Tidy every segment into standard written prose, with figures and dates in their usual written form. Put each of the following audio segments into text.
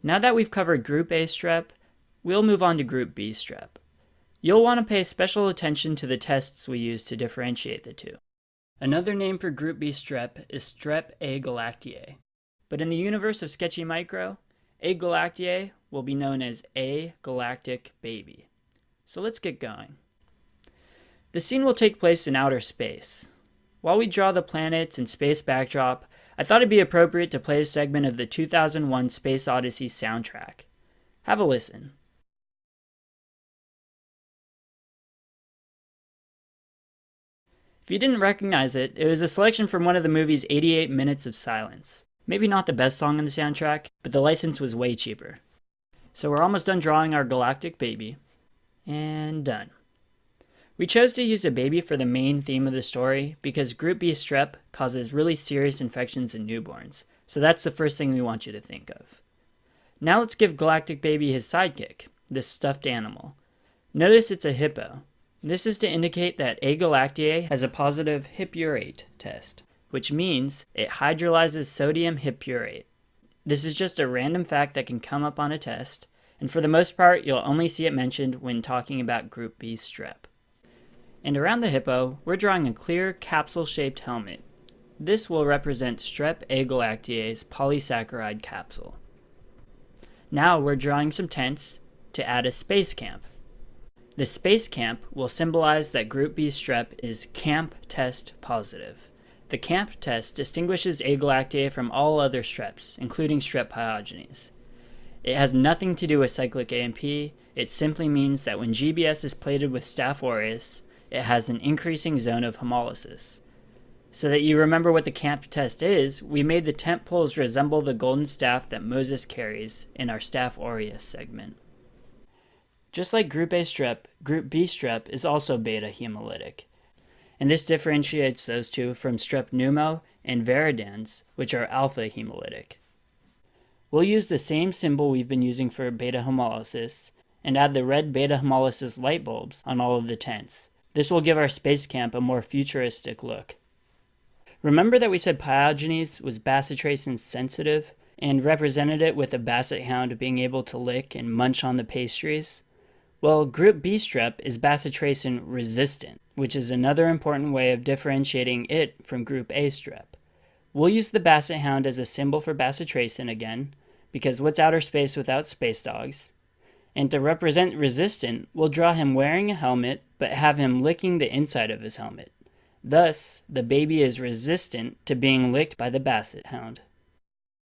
Now that we've covered Group A strep, we'll move on to Group B strep. You'll want to pay special attention to the tests we use to differentiate the two. Another name for Group B strep is Strep A galactiae, but in the universe of Sketchy Micro, A galactiae will be known as A galactic baby. So let's get going. The scene will take place in outer space. While we draw the planets and space backdrop, I thought it'd be appropriate to play a segment of the 2001 Space Odyssey soundtrack. Have a listen. If you didn't recognize it, it was a selection from one of the movie's 88 Minutes of Silence. Maybe not the best song in the soundtrack, but the license was way cheaper. So we're almost done drawing our galactic baby. And done. We chose to use a baby for the main theme of the story because Group B strep causes really serious infections in newborns, so that's the first thing we want you to think of. Now let's give Galactic Baby his sidekick, this stuffed animal. Notice it's a hippo. This is to indicate that A galactiae has a positive hippurate test, which means it hydrolyzes sodium hippurate. This is just a random fact that can come up on a test, and for the most part you'll only see it mentioned when talking about Group B strep. And around the hippo, we're drawing a clear capsule-shaped helmet. This will represent Strep A galactiae's polysaccharide capsule. Now we're drawing some tents to add a space camp. The space camp will symbolize that Group B strep is camp test positive. The camp test distinguishes A galactiae from all other streps, including strep pyogenes. It has nothing to do with cyclic AMP, it simply means that when GBS is plated with Staph aureus, it has an increasing zone of hemolysis. So that you remember what the camp test is, we made the tent poles resemble the golden staff that Moses carries in our Staph aureus segment. Just like Group A strep, Group B strep is also beta hemolytic. And this differentiates those two from strep pneumo and viridans, which are alpha hemolytic. We'll use the same symbol we've been using for beta hemolysis and add the red beta hemolysis light bulbs on all of the tents. This will give our space camp a more futuristic look. Remember that we said pyogenes was bacitracin sensitive and represented it with a basset hound being able to lick and munch on the pastries? Well, Group B strep is bacitracin resistant, which is another important way of differentiating it from Group A strep. We'll use the basset hound as a symbol for bacitracin again, because what's outer space without space dogs? And to represent resistant, we'll draw him wearing a helmet, but have him licking the inside of his helmet. Thus, the baby is resistant to being licked by the basset hound.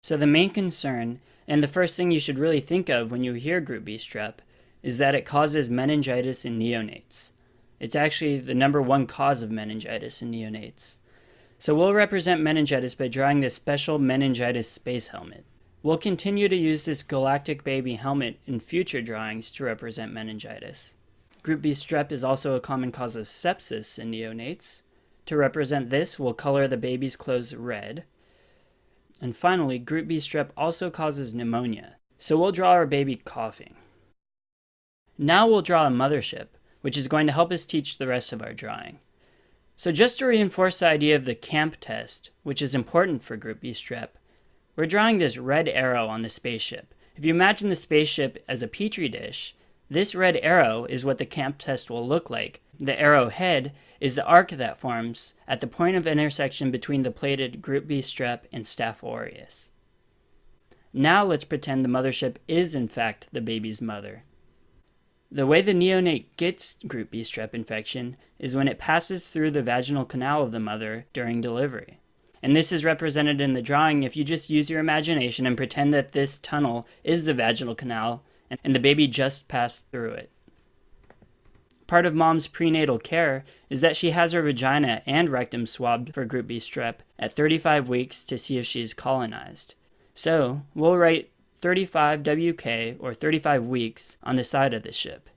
So the main concern, and the first thing you should really think of when you hear Group B strep, is that it causes meningitis in neonates. It's actually the #1 cause of meningitis in neonates. So we'll represent meningitis by drawing this special meningitis space helmet. We'll continue to use this galactic baby helmet in future drawings to represent meningitis. Group B strep is also a common cause of sepsis in neonates. To represent this, we'll color the baby's clothes red. And finally, Group B strep also causes pneumonia, so we'll draw our baby coughing. Now we'll draw a mothership, which is going to help us teach the rest of our drawing. So just to reinforce the idea of the camp test, which is important for Group B strep, we're drawing this red arrow on the spaceship. If you imagine the spaceship as a petri dish, this red arrow is what the camp test will look like. The arrow head is the arc that forms at the point of intersection between the plated Group B strep and Staph aureus. Now let's pretend the mothership is in fact the baby's mother. The way the neonate gets Group B strep infection is when it passes through the vaginal canal of the mother during delivery. And this is represented in the drawing if you just use your imagination and pretend that this tunnel is the vaginal canal and the baby just passed through it. Part of mom's prenatal care is that she has her vagina and rectum swabbed for Group B strep at 35 weeks to see if she's colonized. So we'll write 35 WK or 35 weeks on the side of the ship.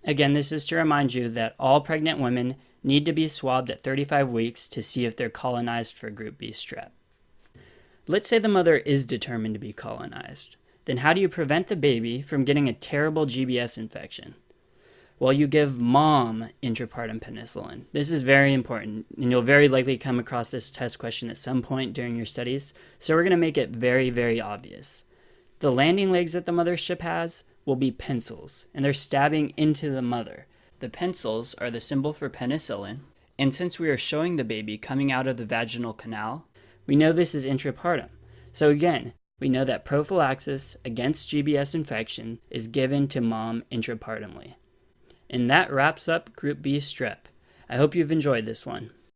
Again, this is to remind you that all pregnant women need to be swabbed at 35 weeks to see if they're colonized for Group B strep. Let's say the mother is determined to be colonized. Then how do you prevent the baby from getting a terrible GBS infection? Well, you give mom intrapartum penicillin. This is very important, and you'll very likely come across this test question at some point during your studies, so we're going to make it very, very obvious. The landing legs that the mothership has will be pencils, and they're stabbing into the mother. The pencils are the symbol for penicillin, and since we are showing the baby coming out of the vaginal canal, we know this is intrapartum. So again, we know that prophylaxis against GBS infection is given to mom intrapartumly. And that wraps up Group B strep. I hope you've enjoyed this one.